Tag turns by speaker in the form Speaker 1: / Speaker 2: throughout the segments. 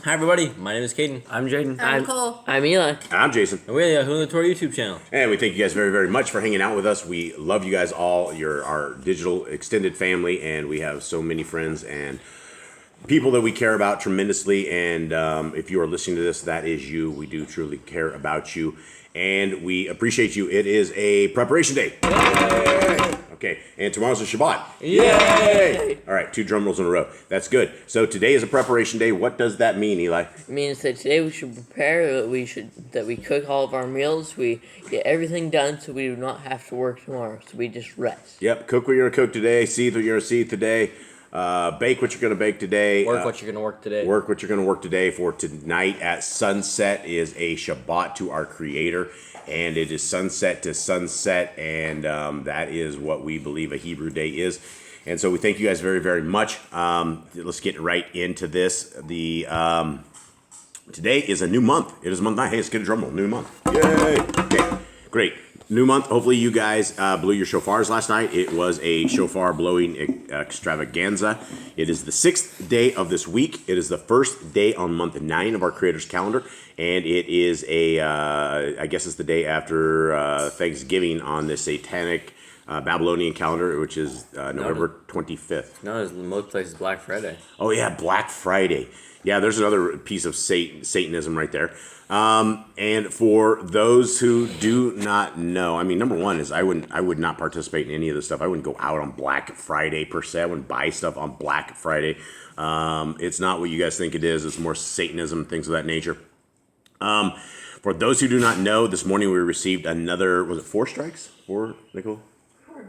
Speaker 1: Hi everybody, my name is Caden.
Speaker 2: I'm Jaden.
Speaker 3: I'm Cole.
Speaker 2: I'm Eli.
Speaker 4: I'm Jason.
Speaker 1: And we're the Yahushua the Torah YouTube channel.
Speaker 4: And we thank you guys very, very much for hanging out with us. We love you guys all. You're our digital extended family, and we have so many friends and people that we care about tremendously. And if you are listening to this, that is you. We do truly care about you, and we appreciate you. It is a preparation day. Yay! Okay, and tomorrow's a Shabbat.
Speaker 1: Yay!
Speaker 4: All right, 2 drum rolls in a row. That's good. So today is a preparation day. What does that mean, Eli?
Speaker 2: It means that today we should prepare, that we cook all of our meals, we get everything done so we do not have to work tomorrow, so we just rest.
Speaker 4: Yep, cook what you're going to cook today, seethe what you're going to seethe today, bake what you're going to bake today.
Speaker 1: Work what you're going to work today.
Speaker 4: Work what you're going to work today. For tonight at sunset is a Shabbat to our Creator. And it is sunset to sunset, and that is what we believe a Hebrew day is. And so we thank you guys very, very much. Let's get right into this. Today is a new month. It is month 9. Hey, let's get a drum roll. New month. Yay! Okay, great. New month. Hopefully you guys blew your shofars last night. It was a shofar blowing extravaganza. It is the 6th day of this week. It is the first day on month 9 of our Creator's calendar. And it is I guess it's the day after Thanksgiving on the satanic Babylonian calendar, which is November 25th.
Speaker 1: No, it's most places Black Friday.
Speaker 4: Oh, yeah, Black Friday. Yeah, there's another piece of Satanism right there. And for those who do not know, I mean, number one is I would not participate in any of this stuff. I wouldn't go out on Black Friday per se. I wouldn't buy stuff on Black Friday. It's not what you guys think it is. It's more Satanism, things of that nature. For those who do not know, this morning we received another, was it 4 strikes? 4, Nicole?
Speaker 3: 4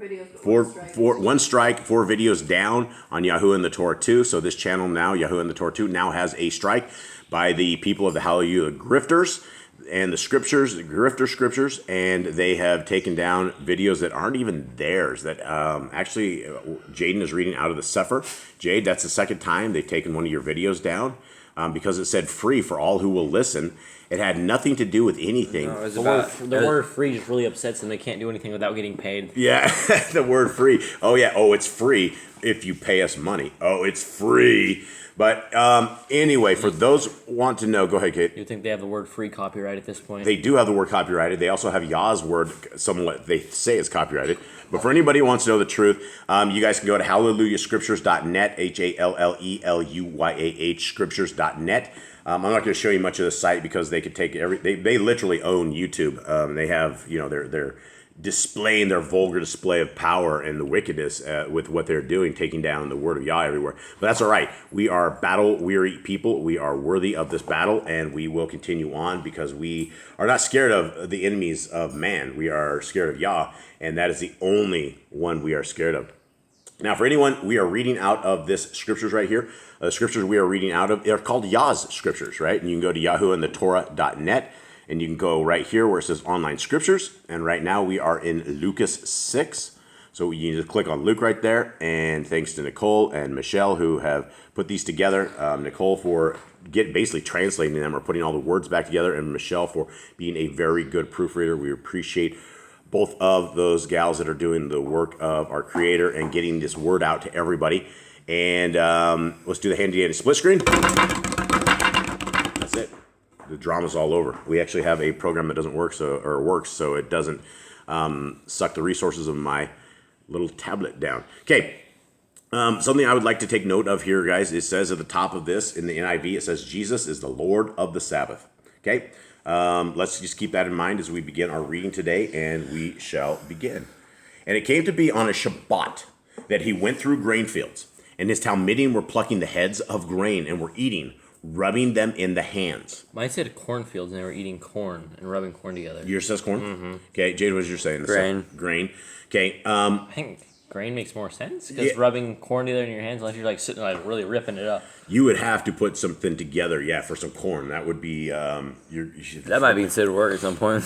Speaker 3: videos.
Speaker 4: One strike, 4 videos down on Yahushua and the Torah 2. So this channel now, Yahushua and the Torah 2, now has a strike by the people of the Hallelujah Grifters and the Scriptures, the Grifter Scriptures, and they have taken down videos that aren't even theirs. That actually, Jaden is reading out of the Sefer. Jade, that's the second time they've taken one of your videos down because it said free for all who will listen. It had nothing to do with anything.
Speaker 1: No, the word free just really upsets them. They can't do anything without getting paid.
Speaker 4: Yeah, the word free. Oh, yeah. Oh, it's free if you pay us money. Oh, it's free. But anyway, for those who want to know, go ahead, Kate.
Speaker 1: You think they have the word free copyright at this point?
Speaker 4: They do have the word copyrighted. They also have Yah's word, somewhat they say is copyrighted. But for anybody who wants to know the truth, you guys can go to hallelujahscriptures.net, HALLELUYAH scriptures.net. I'm not going to show you much of the site because they could take they literally own YouTube. They have, they're displaying their vulgar display of power and the wickedness with what they're doing, taking down the word of Yah everywhere. But that's all right. We are battle-weary people. We are worthy of this battle, and we will continue on because we are not scared of the enemies of man. We are scared of Yah, and that is the only one we are scared of. Now, for anyone, we are reading out of this scriptures right here. The scriptures we are reading out of are called Yah's scriptures, right? And you can go to yahuandthetorah.net, and you can go right here where it says online scriptures. And right now we are in Lucas 6. So you need to click on Luke right there. And thanks to Nicole and Michelle who have put these together. Nicole for basically translating them or putting all the words back together, and Michelle for being a very good proofreader. We appreciate both of those gals that are doing the work of our Creator and getting this word out to everybody. And let's do the handy-dandy split screen. That's it. The drama's all over. We actually have a program that doesn't work, so it doesn't suck the resources of my little tablet down. Okay. Something I would like to take note of here, guys. It says at the top of this in the NIV, it says Jesus is the Lord of the Sabbath. Okay. Let's just keep that in mind as we begin our reading today, and we shall begin. And it came to be on a Shabbat that he went through grain fields, and his Talmidim were plucking the heads of grain and were eating, rubbing them in the hands.
Speaker 1: Mine said cornfields, and they were eating corn and rubbing corn together.
Speaker 4: Yours says corn? Mm-hmm. Okay, Jade, what was yours saying? Grain. Okay.
Speaker 1: I think grain makes more sense because rubbing corn together in your hands, unless you're like sitting like really ripping it up.
Speaker 4: You would have to put something together, for some corn. That would be
Speaker 2: that might be considered work at some point.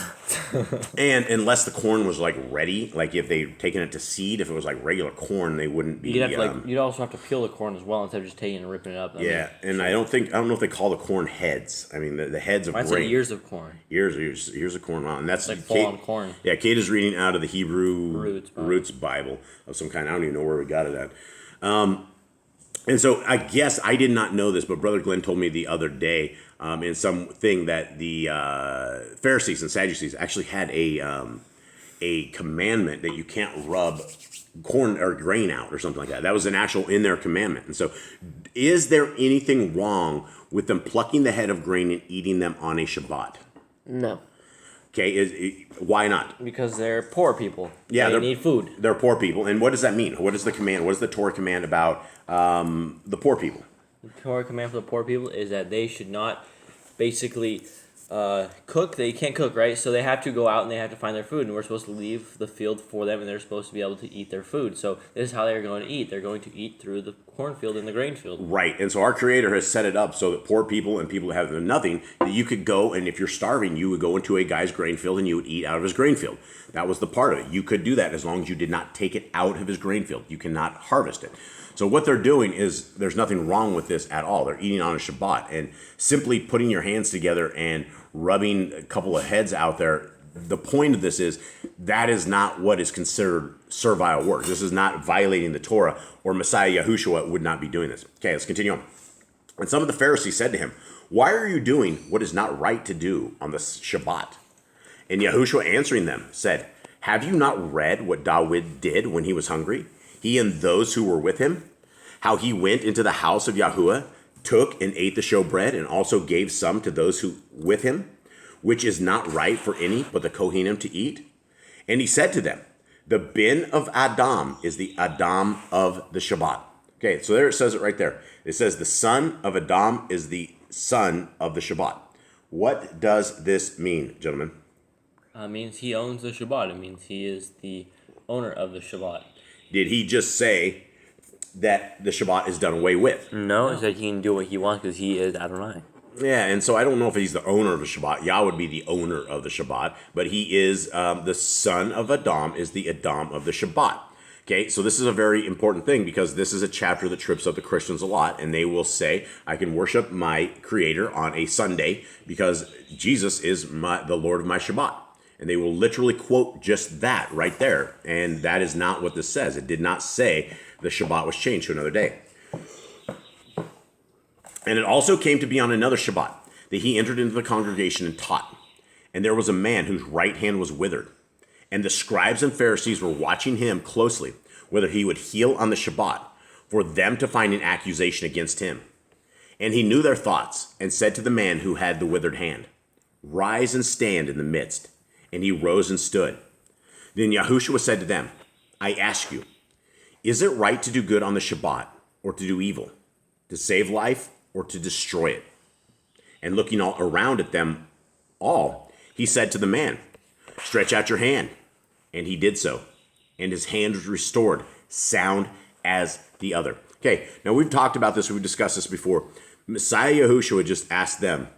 Speaker 4: And unless the corn was like ready, like if they'd taken it to seed, if it was like regular corn, they wouldn't be.
Speaker 1: You'd also have to peel the corn as well instead of just taking it and ripping it up.
Speaker 4: And I don't know if they call the corn heads. I mean the heads of grain.
Speaker 1: I'd say ears of corn.
Speaker 4: Ears of corn. Wow. And that's
Speaker 1: like full on corn.
Speaker 4: Yeah, Kate is reading out of the Hebrew Roots Bible of some kind. I don't even know where we got it at. And so I guess I did not know this, but Brother Glenn told me the other day in something that the Pharisees and Sadducees actually had a commandment that you can't rub corn or grain out or something like that. That was an actual in their commandment. And so is there anything wrong with them plucking the head of grain and eating them on a Shabbat?
Speaker 2: No.
Speaker 4: Okay, why not?
Speaker 1: Because they're poor people.
Speaker 4: Yeah,
Speaker 1: they need food.
Speaker 4: They're poor people. And what does that mean? What is the command? What is the Torah command about the poor people?
Speaker 1: The Torah command for the poor people is that they should not basically cook. They can't cook, right? So they have to go out and they have to find their food. And we're supposed to leave the field for them, and they're supposed to be able to eat their food. So this is how they're going to eat. They're going to eat through the cornfield and the grain field.
Speaker 4: Right. And so our Creator has set it up so that poor people and people who have nothing, that you could go, and if you're starving, you would go into a guy's grain field and you would eat out of his grain field. That was the part of it. You could do that as long as you did not take it out of his grain field. You cannot harvest it. So what they're doing is, there's nothing wrong with this at all. They're eating on a Shabbat, and simply putting your hands together and rubbing a couple of heads out there. The point of this is that is not what is considered servile work. This is not violating the Torah, or Messiah Yahushua would not be doing this. Okay, let's continue on. And some of the Pharisees said to him, "Why are you doing what is not right to do on the Shabbat?" And Yahushua answering them said, "Have you not read what David did when he was hungry? He and those who were with him, how he went into the house of Yahuwah, took and ate the showbread, and also gave some to those who with him, which is not right for any but the Kohanim to eat? And he said to them, the bin of Adam is the Adam of the Shabbat." Okay, so there it says it right there. It says the son of Adam is the son of the Shabbat. What does this mean, gentlemen?
Speaker 1: It means he owns the Shabbat. It means he is the owner of the Shabbat.
Speaker 4: Did he just say that the Shabbat is done away with?
Speaker 1: No, he said he can do what he wants because he is Adonai.
Speaker 4: Yeah, and so I don't know if he's the owner of the Shabbat. Yah would be the owner of the Shabbat, but he is the son of Adam, is the Adam of the Shabbat. Okay, so this is a very important thing, because this is a chapter that trips up the Christians a lot, and they will say, I can worship my Creator on a Sunday because Jesus is the Lord of my Shabbat. And they will literally quote just that right there, and that is not what this says. It did not say the Shabbat was changed to another day. And it also came to be on another Shabbat that he entered into the congregation and taught. And there was a man whose right hand was withered. And the scribes and Pharisees were watching him closely, whether he would heal on the Shabbat, for them to find an accusation against him. And he knew their thoughts, and said to the man who had the withered hand, "Rise and stand in the midst." And he rose and stood. Then Yahushua said to them, "I ask you, is it right to do good on the Shabbat, or to do evil, to save life, or to destroy it?" And looking all around at them all, he said to the man, "Stretch out your hand." And he did so. And his hand was restored, sound as the other. Okay, now we've talked about this, we've discussed this before. Messiah Yahushua just asked them,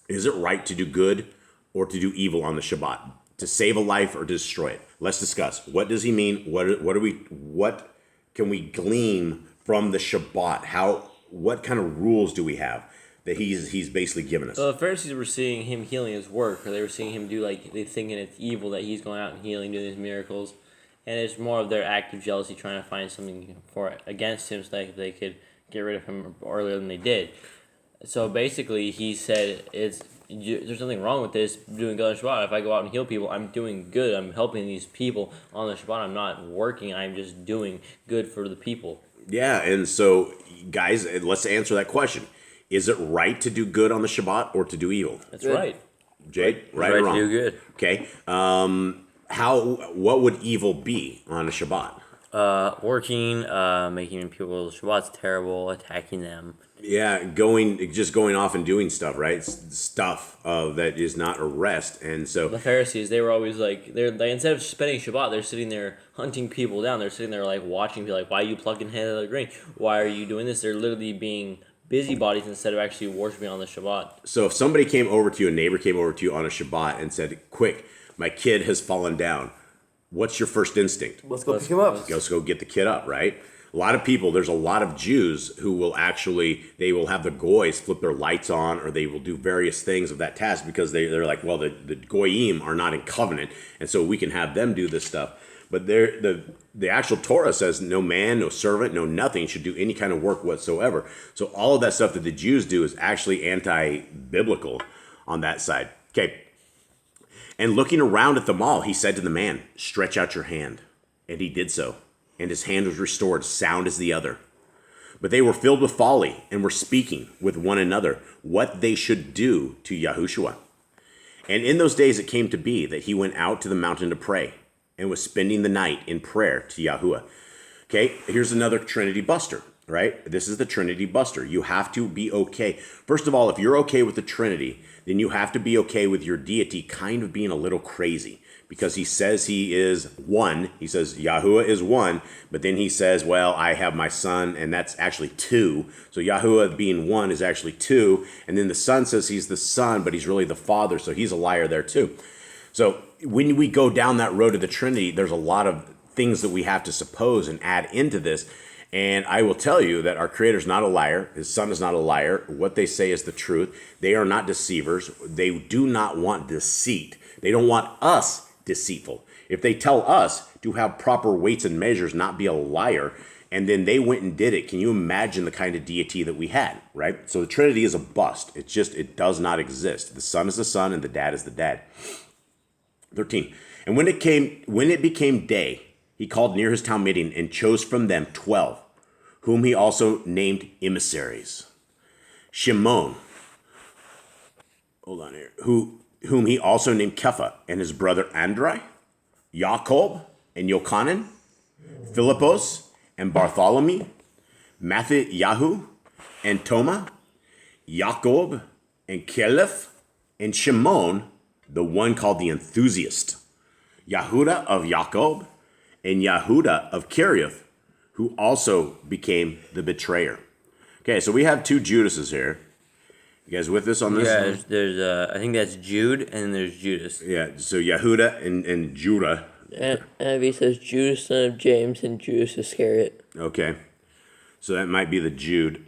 Speaker 4: is it right to do good or to do evil on the Shabbat? To save a life or to destroy it? Let's discuss. What does he mean? What can we glean from the Shabbat? What kind of rules do we have that he's basically given us?
Speaker 1: So the Pharisees were seeing him healing his work, or they were seeing him do, like, they thinking it's evil that he's going out and healing, doing these miracles, and it's more of their active jealousy, trying to find something against him so that they could get rid of him earlier than they did. So basically, he said there's nothing wrong with this, doing good on Shabbat. If I go out and heal people, I'm doing good. I'm helping these people on the Shabbat. I'm not working. I'm just doing good for the people.
Speaker 4: Yeah, and so, guys, let's answer that question. Is it right to do good on the Shabbat or to do evil?
Speaker 1: That's good. Right.
Speaker 4: Jade, right or wrong?
Speaker 1: To do good.
Speaker 4: Okay. What would evil be on a Shabbat?
Speaker 1: Working, making people's Shabbat's terrible, attacking them.
Speaker 4: Yeah, going off and doing stuff, right? Stuff that is not a rest, and so
Speaker 1: the Pharisees, they were always like, they instead of spending Shabbat, they're sitting there hunting people down. They're sitting there like watching people, like, why are you plucking head of the grain? Why are you doing this? They're literally being busybodies instead of actually worshiping on the Shabbat.
Speaker 4: So if somebody came over to you, a neighbor came over to you on a Shabbat and said, "Quick, my kid has fallen down," what's your first instinct?
Speaker 5: Let's go pick him up.
Speaker 4: Let's go get the kid up, right? A lot of people, there's a lot of Jews who will they will have the goys flip their lights on, or they will do various things of that task because they're like, well, the goyim are not in covenant, and so we can have them do this stuff. But the actual Torah says no man, no servant, no nothing should do any kind of work whatsoever. So all of that stuff that the Jews do is actually anti-biblical on that side. Okay. And looking around at them all, he said to the man, "Stretch out your hand." And he did so. And his hand was restored, sound as the other. But they were filled with folly and were speaking with one another what they should do to Yahushua. And in those days it came to be that he went out to the mountain to pray and was spending the night in prayer to Yahuwah. Okay, here's another Trinity buster, right? This is the Trinity buster. You have to be okay. First of all, if you're okay with the Trinity, then you have to be okay with your deity kind of being a little crazy, because he says he is one. He says Yahuwah is one, but then he says, well, I have my son, and that's actually two. So Yahuwah being one is actually two. And then the son says he's the son, but he's really the father. So he's a liar there too. So when we go down that road of the Trinity, there's a lot of things that we have to suppose and add into this. And I will tell you that our Creator is not a liar. His Son is not a liar. What they say is the truth. They are not deceivers. They do not want deceit. They don't want us deceitful. If they tell us to have proper weights and measures, not be a liar, and then they went and did it, can you imagine the kind of deity that we had, right? So the Trinity is a bust. It does not exist. The Son is the Son and the Dad is the Dad. 13. And when it became day, he called near his town meeting and chose from them 12, whom he also named emissaries. Shimon, hold on here, whom he also named Kepha, and his brother Andri, Jacob and Yochanan, Philippos and Bartholomew, Matthiyahu and Toma, Jacob and Caliph, and Shimon, the one called the enthusiast, Yahuda of Jacob, and Yahuda of Kiriath, who also became the betrayer. Okay, so we have two Judases here. You guys with us on this?
Speaker 1: Yeah, there's I think that's Jude, and then there's Judas.
Speaker 4: Yeah, so Yahuda and Judah.
Speaker 2: And he says Judas, son of James, and Judas Iscariot.
Speaker 4: Okay, so that might be the Jude.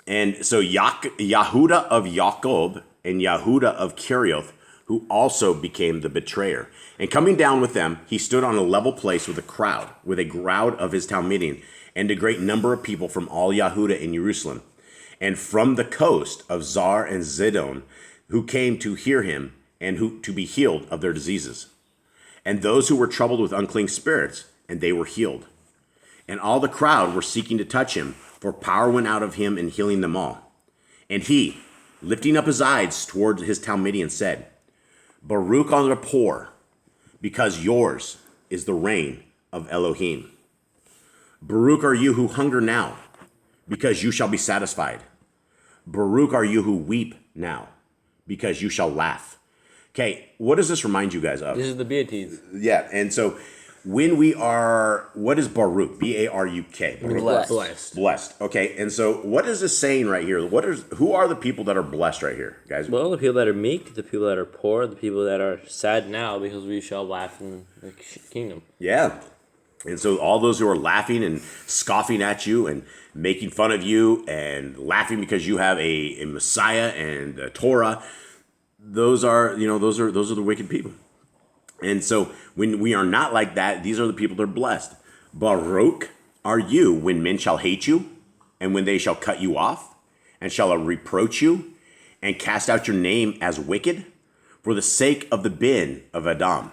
Speaker 4: And so Yahuda of Jacob and Yahuda of Kiriath, who also became the betrayer. And coming down with them, he stood on a level place with a crowd of his town meeting, and a great number of people from all Yahuda and Jerusalem, and from the coast of Zar and Zidon, who came to hear him and who to be healed of their diseases. And those who were troubled with unclean spirits, and they were healed. And all the crowd were seeking to touch him, for power went out of him in healing them all. And he, lifting up his eyes toward his town meeting, said, Baruch on the poor, because yours is the reign of Elohim. Baruch are you who hunger now, because you shall be satisfied. Baruch are you who weep now, because you shall laugh. Okay, what does this remind you guys of?
Speaker 1: This is the Beatitudes.
Speaker 4: Yeah, and so when we are, what is Baruch? B-A-R-U-K.
Speaker 1: Blessed.
Speaker 4: Blessed. Okay, and so what is this saying right here? Who are the people that are blessed right here, guys?
Speaker 1: Well, the people that are meek, the people that are poor, the people that are sad now, because we shall laugh in the kingdom.
Speaker 4: Yeah. And so all those who are laughing and scoffing at you and making fun of you and laughing because you have a Messiah and a Torah, those are the wicked people. And so when we are not like that, these are the people that are blessed. Baruch are you when men shall hate you, and when they shall cut you off, and shall reproach you, and cast out your name as wicked, for the sake of the bin of Adam.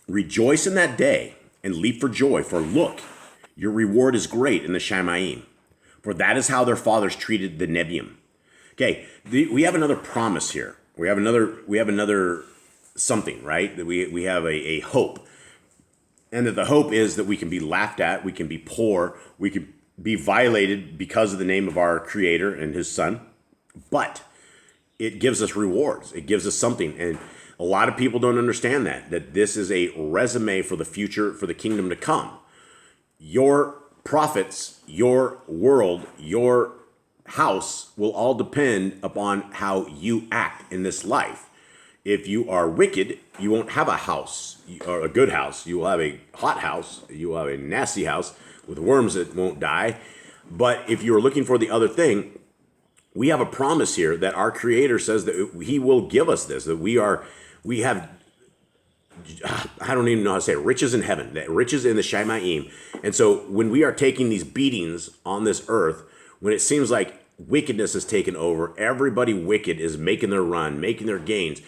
Speaker 4: Rejoice in that day, and leap for joy, for look, your reward is great in the Shamayim, for that is how their fathers treated the Nebiim. Okay, we have another promise here. We have another something, right? That we have a hope. And that the hope is that we can be laughed at, we can be poor, we can be violated because of the name of our Creator and His Son. But it gives us rewards. It gives us something. And a lot of people don't understand that this is a resume for the future, for the kingdom to come. Your profits, your world, your house will all depend upon how you act in this life. If you are wicked, you won't have a house, or a good house. You will have a hot house. You will have a nasty house with worms that won't die. But if you're looking for the other thing, we have a promise here that our Creator says that He will give us this, that we have I don't even know how to say it, riches in heaven, that riches in the Shamayim. And so when we are taking these beatings on this earth, when it seems like wickedness has taken over, everybody wicked is making their run, making their gains,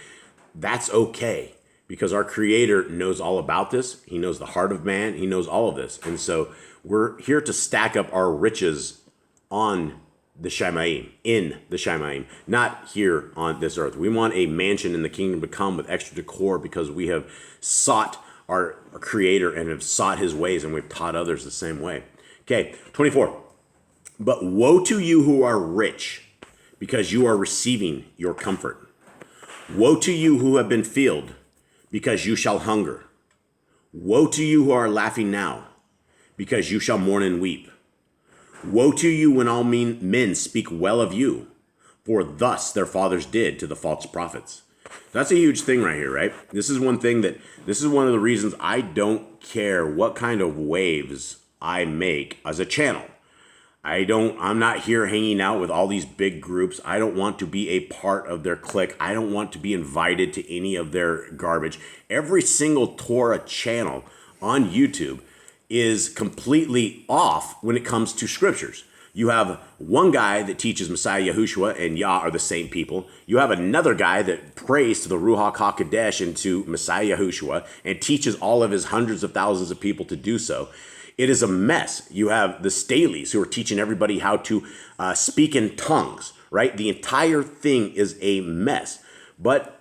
Speaker 4: that's okay, because our Creator knows all about this. He knows the heart of man. He knows all of this. And so we're here to stack up our riches on the Shamayim, in the Shamayim, not here on this earth. We want a mansion in the kingdom to come with extra decor because we have sought our Creator and have sought his ways, and we've taught others the same way. Okay, 24. But woe to you who are rich, because you are receiving your comfort. Woe to you who have been filled, because you shall hunger. Woe to you who are laughing now, because you shall mourn and weep. Woe to you when all men speak well of you, for thus their fathers did to the false prophets. That's a huge thing right here, right? This is one of the reasons I don't care what kind of waves I make as a channel. I'm not here hanging out with all these big groups. I don't want to be a part of their clique. I don't want to be invited to any of their garbage. Every single Torah channel on YouTube is completely off when it comes to scriptures. You have one guy that teaches Messiah Yahushua and Yah are the same people. You have another guy that prays to the Ruach HaKodesh and to Messiah Yahushua and teaches all of his hundreds of thousands of people to do so. It is a mess. You have the Staleys who are teaching everybody how to speak in tongues, right? The entire thing is a mess. But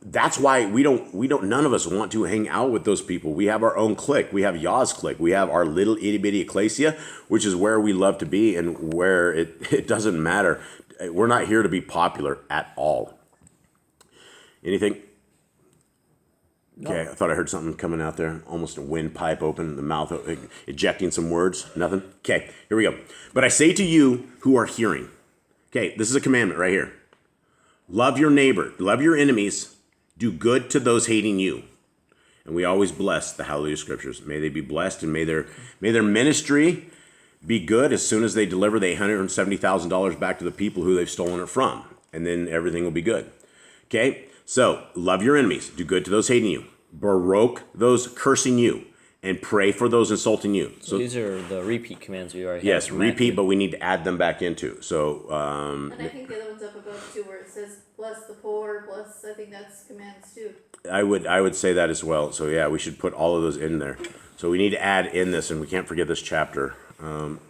Speaker 4: that's why none of us want to hang out with those people. We have our own clique. We have Yah's clique. We have our little itty bitty ecclesia, which is where we love to be and where it doesn't matter. We're not here to be popular at all. Anything? Okay, I thought I heard something coming out there. Almost a windpipe open, the mouth ejecting some words. Nothing? Okay, here we go. But I say to you who are hearing. Okay, this is a commandment right here. Love your neighbor. Love your enemies. Do good to those hating you. And we always bless the Hallelujah Scriptures. May they be blessed, and may their ministry be good as soon as they deliver the $870,000 back to the people who they've stolen it from. And then everything will be good. Okay? So, love your enemies. Do good to those hating you. Baroque those cursing you. And pray for those insulting you.
Speaker 1: So these are the repeat commands we already have.
Speaker 4: Yes, repeat, but we need to add them back into. So,
Speaker 3: and I think the other one's up above too, where it says, bless the poor, bless, I think that's commands too.
Speaker 4: I would say that as well. So, yeah, we should put all of those in there. So we need to add in this, and we can't forget this chapter.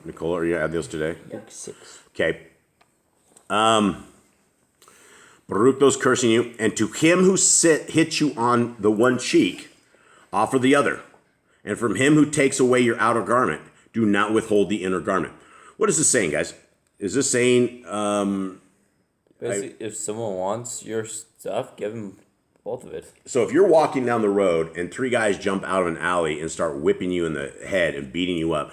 Speaker 4: Nicola, are you going to add those today?
Speaker 1: Book 6.
Speaker 4: Okay. Baruch those cursing you, and to him who hits you on the one cheek, offer the other. And from him who takes away your outer garment, do not withhold the inner garment. What is this saying, guys? Is this saying...
Speaker 1: Basically, if someone wants your stuff, give them both of it.
Speaker 4: So if you're walking down the road and three guys jump out of an alley and start whipping you in the head and beating you up,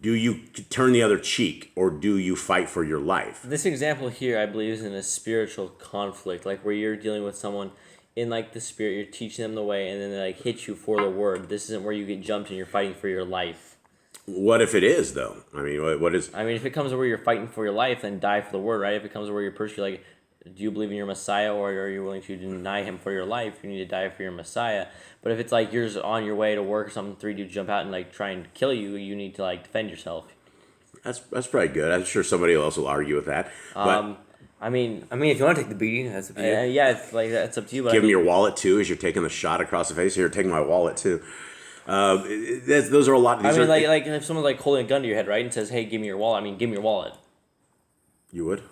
Speaker 4: do you turn the other cheek or do you fight for your life?
Speaker 1: This example here, I believe, is in a spiritual conflict, like where you're dealing with someone in like the spirit, you're teaching them the way, and then they like hit you for the word. This isn't where you get jumped and you're fighting for your life.
Speaker 4: What if it is, though? I mean, what is...
Speaker 1: I mean, if it comes to where you're fighting for your life, then die for the word, right? If it comes to where you're personally like, do you believe in your Messiah, or are you willing to deny him for your life? You need to die for your Messiah. But if it's like you're just on your way to work or something, three dudes jump out and like try and kill you, you need to like defend yourself.
Speaker 4: That's probably good. I'm sure somebody else will argue with that. But
Speaker 1: I mean,
Speaker 2: if you want to take the beating, that's up to you.
Speaker 1: yeah, it's like that's up to you. But
Speaker 4: give them your wallet too as you're taking the shot across the face. Here, take my wallet too. Those are a lot.
Speaker 1: Like if someone's like holding a gun to your head, right, and says, "Hey, give me your wallet." I mean, give me your wallet.
Speaker 4: You would?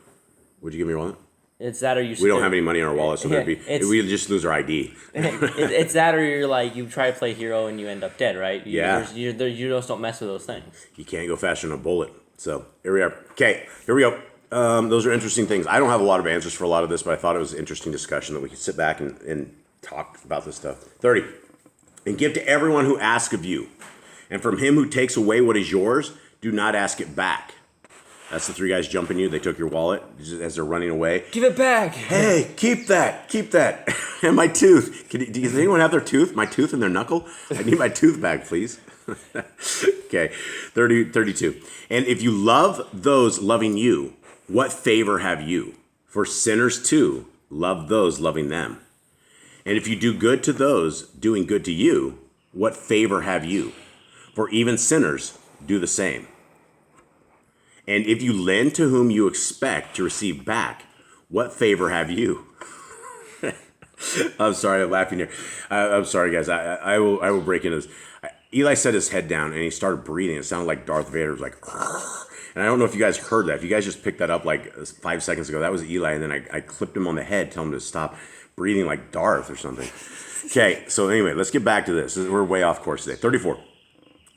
Speaker 4: Would you give me your wallet?
Speaker 1: It's that, or you.
Speaker 4: We don't have any money in our wallet, so we'd just lose our ID.
Speaker 1: It's that, or you're like you try to play hero and you end up dead, right? You just don't mess with those things.
Speaker 4: You can't go faster than a bullet. So here we are. Okay, here we go. Those are interesting things. I don't have a lot of answers for a lot of this, but I thought it was an interesting discussion that we could sit back and talk about this stuff. 30. And give to everyone who asks of you. And from him who takes away what is yours, do not ask it back. That's the three guys jumping you. They took your wallet as they're running away.
Speaker 1: Give it back.
Speaker 4: Hey, keep that. And my tooth. Does anyone have their tooth? My tooth and their knuckle? I need my tooth back, please. Okay, 32. And if you love those loving you, what favor have you? For sinners too love those loving them. And if you do good to those doing good to you, what favor have you? For even sinners do the same. And if you lend to whom you expect to receive back, what favor have you? I'm sorry, I'm laughing here. I'm sorry, guys. I will break into this. Eli set his head down and he started breathing. It sounded like Darth Vader was like, and I don't know if you guys heard that. If you guys just picked that up like 5 seconds ago, that was Eli. And then I clipped him on the head, tell him to stop breathing like Darth or something. Okay, so anyway, let's get back to this. We're way off course today. 34.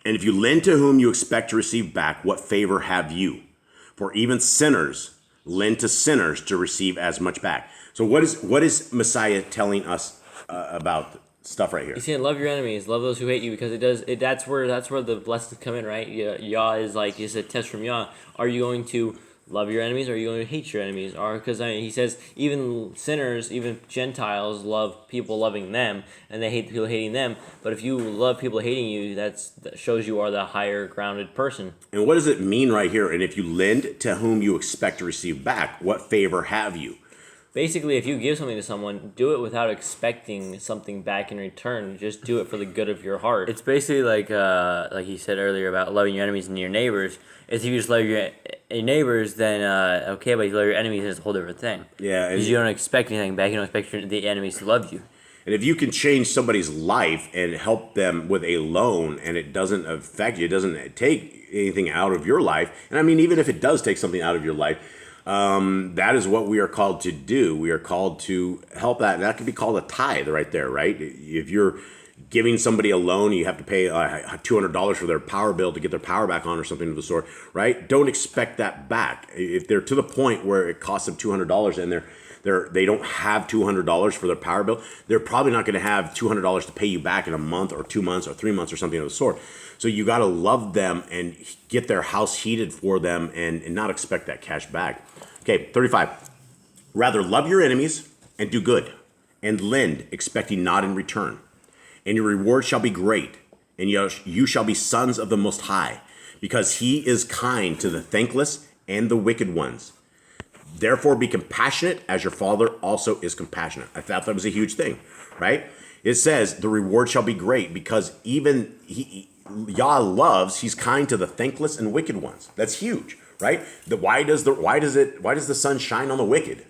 Speaker 4: And if you lend to whom you expect to receive back, what favor have you? For even sinners lend to sinners to receive as much back. So what is Messiah telling us about stuff right here?
Speaker 1: He's saying, love your enemies, love those who hate you, because that's where the blessings come in, right? Yah is like, it's a test from Yah. Are you going to love your enemies, or are you going to hate your enemies? Or because he says even sinners, even Gentiles love people loving them, and they hate people hating them. But if you love people hating you, that shows you are the higher grounded person.
Speaker 4: And what does it mean right here? And if you lend to whom you expect to receive back, what favor have you?
Speaker 1: Basically, if you give something to someone, do it without expecting something back in return. Just do it for the good of your heart. It's basically like he said earlier about loving your enemies and your neighbors. If you just love your neighbors, then okay, but if you love your enemies, it's a whole different thing.
Speaker 4: Yeah.
Speaker 1: Because you don't expect anything back. You don't expect the enemies to love you.
Speaker 4: And if you can change somebody's life and help them with a loan and it doesn't affect you, it doesn't take anything out of your life. And I mean, even if it does take something out of your life, that is what we are called to do. We are called to help that. And that could be called a tithe right there, right? If you're giving somebody a loan, you have to pay $200 for their power bill to get their power back on or something of the sort, right? Don't expect that back. If they're to the point where it costs them $200 and they don't have $200 for their power bill, they're probably not going to have $200 to pay you back in a month or 2 months or 3 months or something of the sort. So you got to love them and get their house heated for them and not expect that cash back. Okay, 35. Rather love your enemies and do good and lend, expecting not in return. And your reward shall be great, and you shall be sons of the Most High, because he is kind to the thankless and the wicked ones. Therefore be compassionate as your Father also is compassionate. I thought that was a huge thing, right? It says the reward shall be great because even Yah loves, he's kind to the thankless and wicked ones. That's huge, right? Why does the sun shine on the wicked?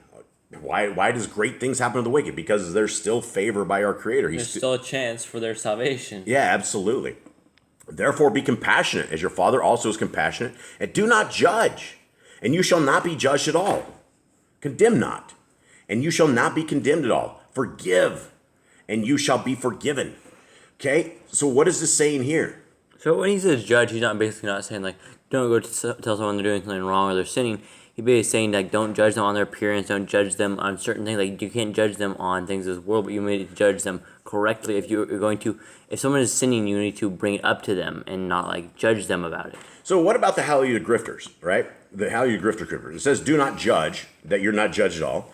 Speaker 4: Why does great things happen to the wicked? Because there's still favor by our Creator.
Speaker 1: There's still a chance for their salvation.
Speaker 4: Yeah, absolutely. Therefore be compassionate as your Father also is compassionate, and do not judge, and you shall not be judged at all. Condemn not, and you shall not be condemned at all. Forgive, and you shall be forgiven. Okay, so what is this saying here?
Speaker 1: So when he says judge, he's basically not saying like don't go tell someone they're doing something wrong or they're sinning. He's basically saying like don't judge them on their appearance, don't judge them on certain things. Like you can't judge them on things of this world, but you may judge them correctly. If someone is sinning, you need to bring it up to them and not like judge them about it.
Speaker 4: So what about the Hallelujah Grifters, right? The Hallelujah Grifter Grifters. It says do not judge, that you're not judged at all.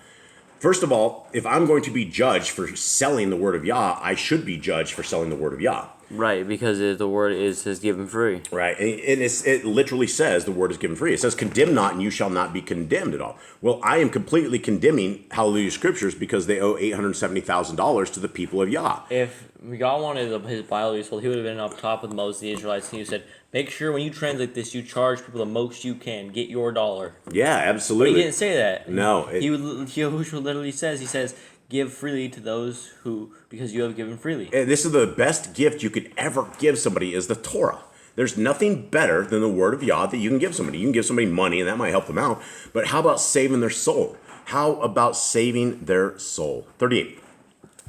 Speaker 4: First of all, if I'm going to be judged for selling the word of Yah, I should be judged for selling the word of Yah.
Speaker 1: Right, because the word is given free.
Speaker 4: Right, and it literally says the word is given free. It says, condemn not, and you shall not be condemned at all. Well, I am completely condemning Hallelujah Scriptures because they owe $870,000 to the people of Yah.
Speaker 1: If God wanted his Bible useful, he would have been up top with Moses, the Israelites, and he said, make sure when you translate this, you charge people the most you can. Get your dollar.
Speaker 4: Yeah, absolutely.
Speaker 1: But he didn't say that.
Speaker 4: No.
Speaker 1: Yahushua literally says, he says, give freely to those who, because you have given freely.
Speaker 4: And this is the best gift you could ever give somebody is the Torah. There's nothing better than the word of Yah that you can give somebody. You can give somebody money and that might help them out. But how about saving their soul? How about saving their soul? 38.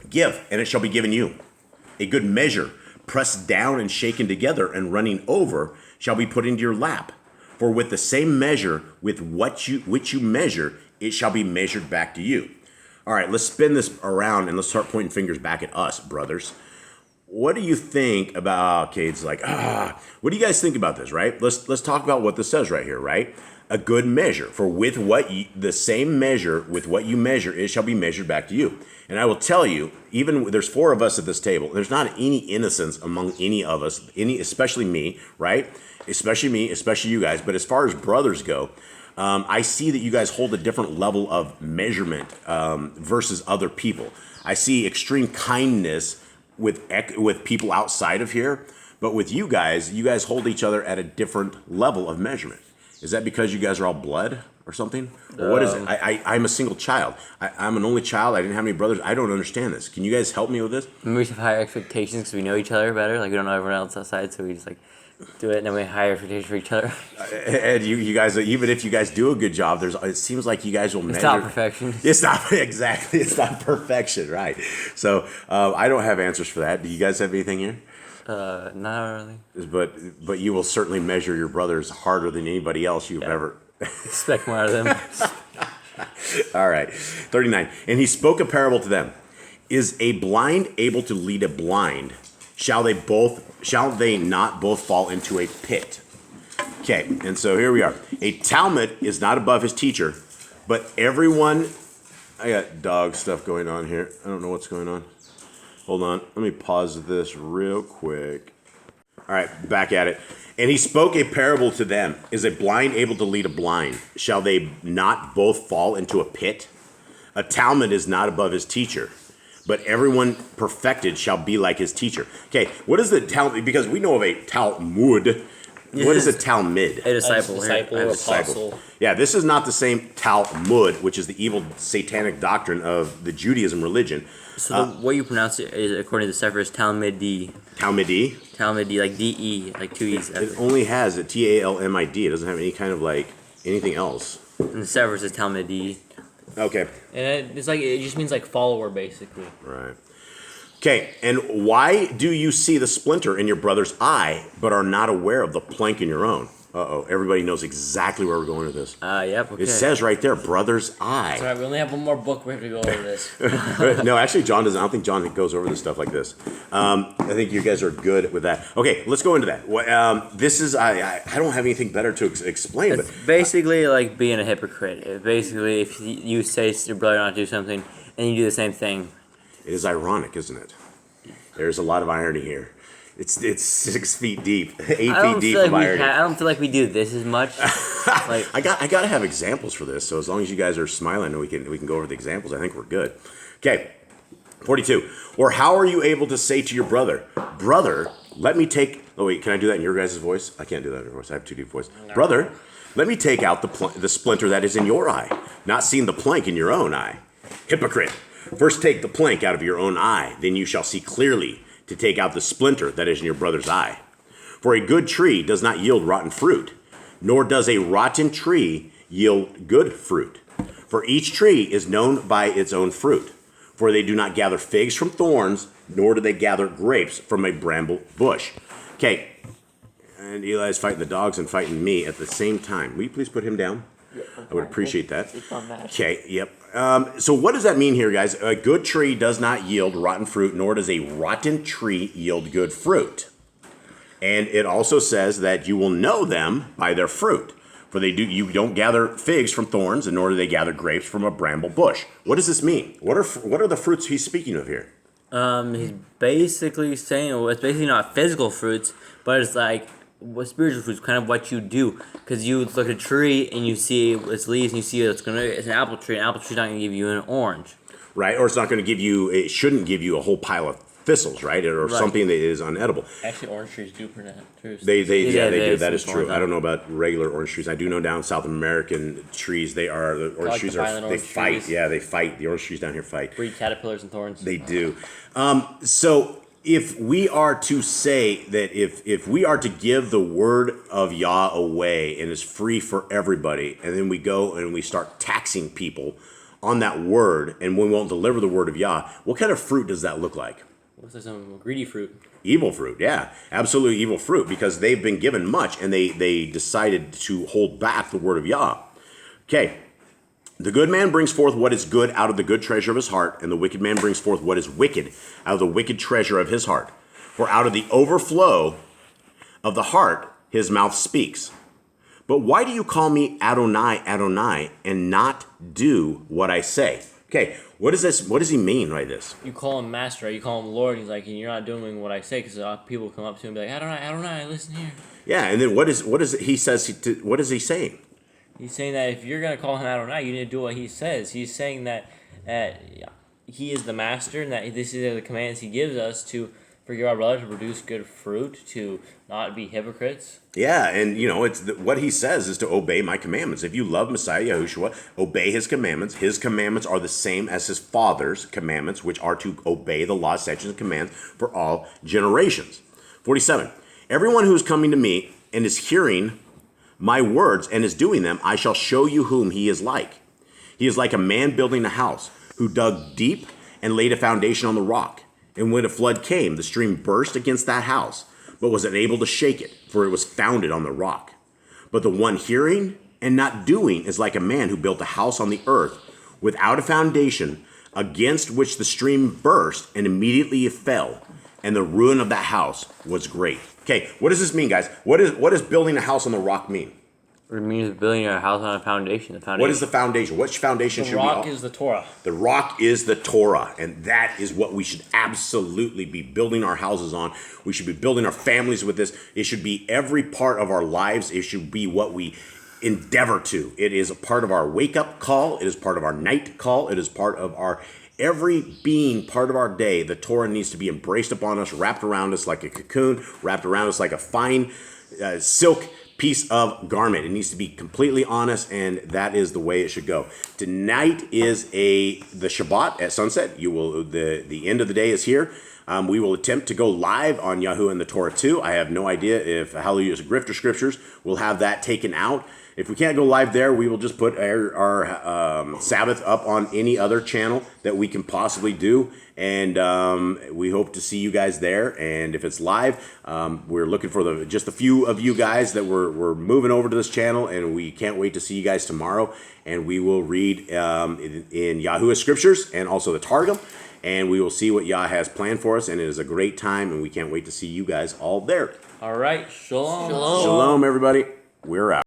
Speaker 4: Give, and it shall be given you. A good measure, pressed down and shaken together and running over, shall be put into your lap. For with the same measure with which you measure, it shall be measured back to you. All right, let's spin this around and let's start pointing fingers back at us, brothers. What do you think about, okay, it's like, what do you guys think about this, right? Let's talk about what this says right here, right? A good measure, for with the same measure with what you measure, it shall be measured back to you. And I will tell you, even there's 4 of us at this table, there's not any innocence among any of us, especially me, right? Especially me, especially you guys. But as far as brothers go, I see that you guys hold a different level of measurement versus other people. I see extreme kindness with people outside of here, but with you guys hold each other at a different level of measurement. Is that because you guys are all blood or something? Or what is it? I'm a single child. I'm an only child. I didn't have any brothers. I don't understand this. Can you guys help me with this?
Speaker 1: Maybe we should have higher expectations because we know each other better. Like, we don't know everyone else outside, so we just, like, do it, and then we have higher expectations for each other.
Speaker 4: And you guys, even if you guys do a good job, it seems like you guys will measure.
Speaker 1: It's not perfection.
Speaker 4: It's not, exactly. It's not perfection, right? So I don't have answers for that. Do you guys have anything here?
Speaker 1: Not really.
Speaker 4: But you will certainly measure your brothers harder than anybody else you've ever.
Speaker 1: Expect more out of them.
Speaker 4: All right, 39. And he spoke a parable to them. Is a blind able to lead a blind? Shall they not both fall into a pit? Okay, and so here we are. A Talmud is not above his teacher, but everyone. I got dog stuff going on here. I don't know what's going on. Hold on. Let me pause this real quick. All right, back at it. And he spoke a parable to them. Is a blind able to lead a blind? Shall they not both fall into a pit? A Talmud is not above his teacher, but everyone perfected shall be like his teacher. Okay, what is the Talmud? Because we know of a Talmud. What is a Talmud?
Speaker 1: A disciple.
Speaker 2: Disciple, apostle.
Speaker 4: Yeah, this is not the same Talmud, which is the evil satanic doctrine of the Judaism religion.
Speaker 1: So the way you pronounce it is, according to the Sefer, is Talmudi.
Speaker 4: Talmudi?
Speaker 1: Talmudi, like D-E, like two E's.
Speaker 4: It only has a Talmid. It doesn't have any kind of like anything else.
Speaker 1: And the Sefer says Talmudi.
Speaker 4: Okay.
Speaker 2: And it's like, it just means like follower, basically.
Speaker 4: Right. Okay, and why do you see the splinter in your brother's eye, but are not aware of the plank in your own? Uh-oh, everybody knows exactly where we're going with this.
Speaker 1: Yep, okay.
Speaker 4: It says right there, brother's eye.
Speaker 2: It's alright, we only have one more book, we have to go over this.
Speaker 4: No, actually, John doesn't. I don't think John goes over this stuff like this. I think you guys are good with that. Okay, let's go into that. This is, I don't have anything better to explain.
Speaker 1: It's basically like being a hypocrite. Basically, if you say to your brother not to do something, and you do the same thing.
Speaker 4: It is ironic, isn't it? There's a lot of irony here. It's 6 feet deep, 8 feet deep of irony.
Speaker 1: I don't feel like we do this as much. Like,
Speaker 4: I gotta have examples for this. So as long as you guys are smiling and we can go over the examples, I think we're good. Okay, 42. Or how are you able to say to your brother, brother, let me take? Oh wait, can I do that in your guys' voice? I can't do that in your voice. I have too deep voice. No. Brother, let me take out the splinter that is in your eye, not seeing the plank in your own eye. Hypocrite. First take the plank out of your own eye, then you shall see clearly to take out the splinter that is in your brother's eye. For a good tree does not yield rotten fruit, nor does a rotten tree yield good fruit. For each tree is known by its own fruit. For they do not gather figs from thorns, nor do they gather grapes from a bramble bush. Okay, and Eli's fighting the dogs and fighting me at the same time. Will you please put him down? I would appreciate that. Okay, yep. So what does that mean here, guys? A good tree does not yield rotten fruit, nor does a rotten tree yield good fruit. And it also says that you will know them by their fruit. For you don't gather figs from thorns, and nor do they gather grapes from a bramble bush. What does this mean? What are the fruits he's speaking of here?
Speaker 1: He's basically saying, well, it's basically not physical fruits, but it's like spiritual fruits, kind of what you do. Because you look at a tree and you see its leaves and you see it's an apple tree. An apple tree's not going to give you an orange.
Speaker 4: Right, or it shouldn't give you a whole pile of thistles, right? Or something that is unedible.
Speaker 2: Actually, orange trees do produce.
Speaker 4: They do. That is true. I don't know about regular orange trees. I do know down South American trees, the orange trees they fight. Trees. Yeah, they fight. The orange trees down here fight.
Speaker 2: Breed caterpillars and thorns.
Speaker 4: They do. So if we are to say that if we are to give the word of Yah away and is free for everybody, and then we go and we start taxing people on that word, and we won't deliver the word of Yah, what kind of fruit does that look like?
Speaker 2: Looks like some greedy fruit.
Speaker 4: Evil fruit, yeah. Absolutely evil fruit, because they've been given much, and they decided to hold back the word of Yah. Okay. The good man brings forth what is good out of the good treasure of his heart, and the wicked man brings forth what is wicked out of the wicked treasure of his heart. For out of the overflow of the heart his mouth speaks. But why do you call me Adonai, Adonai, and not do what I say? Okay, what is this? What does he mean by this?
Speaker 2: You call him master, right? You call him Lord. He's like, and you're not doing what I say, because people come up to him and be like, Adonai, Adonai, listen here.
Speaker 4: Yeah, and then what is he says? What is he saying?
Speaker 1: He's saying that if you're going to call him Adonai, you need to do what he says. He's saying that he is the master and that this is the commands he gives us to forgive our brother, to produce good fruit, to not be hypocrites.
Speaker 4: Yeah, and it's what he says is to obey my commandments. If you love Messiah Yahushua, obey his commandments. His commandments are the same as his Father's commandments, which are to obey the law, statutes, and commands for all generations. 47. Everyone who is coming to me and is hearing my words and is doing them, I shall show you whom he is like. He is like a man building a house who dug deep and laid a foundation on the rock. And when a flood came, the stream burst against that house, but was unable to shake it, for it was founded on the rock. But the one hearing and not doing is like a man who built a house on the earth without a foundation, against which the stream burst and immediately it fell, and the ruin of that house was great. Okay, what does this mean, guys? What does building a house on the rock mean?
Speaker 1: It means building a house on a foundation.
Speaker 4: What is the foundation? Which foundation should we
Speaker 1: The rock is the Torah.
Speaker 4: The rock is the Torah, and that is what we should absolutely be building our houses on. We should be building our families with this. It should be every part of our lives. It should be what we endeavor to. It is a part of our wake-up call. It is part of our night call. It is part of our every being part of our day. The Torah needs to be embraced upon us, wrapped around us like a cocoon, wrapped around us like a fine silk piece of garment. It needs to be completely honest, and that is the way it should go. Tonight is the Shabbat at sunset. The end of the day is here. We will attempt to go live on Yahuwah and the Torah too. I have no idea if Hallelujah's Grifter Scriptures will have that taken out. If we can't go live there, we will just put our Sabbath up on any other channel that we can possibly do. And we hope to see you guys there. And if it's live, we're looking for just a few of you guys that we're moving over to this channel. And we can't wait to see you guys tomorrow. And we will read in Yahuwah Scriptures and also the Targum. And we will see what Yah has planned for us. And it is a great time. And we can't wait to see you guys all there.
Speaker 1: All right. Shalom.
Speaker 2: Shalom.
Speaker 4: Shalom, everybody. We're out.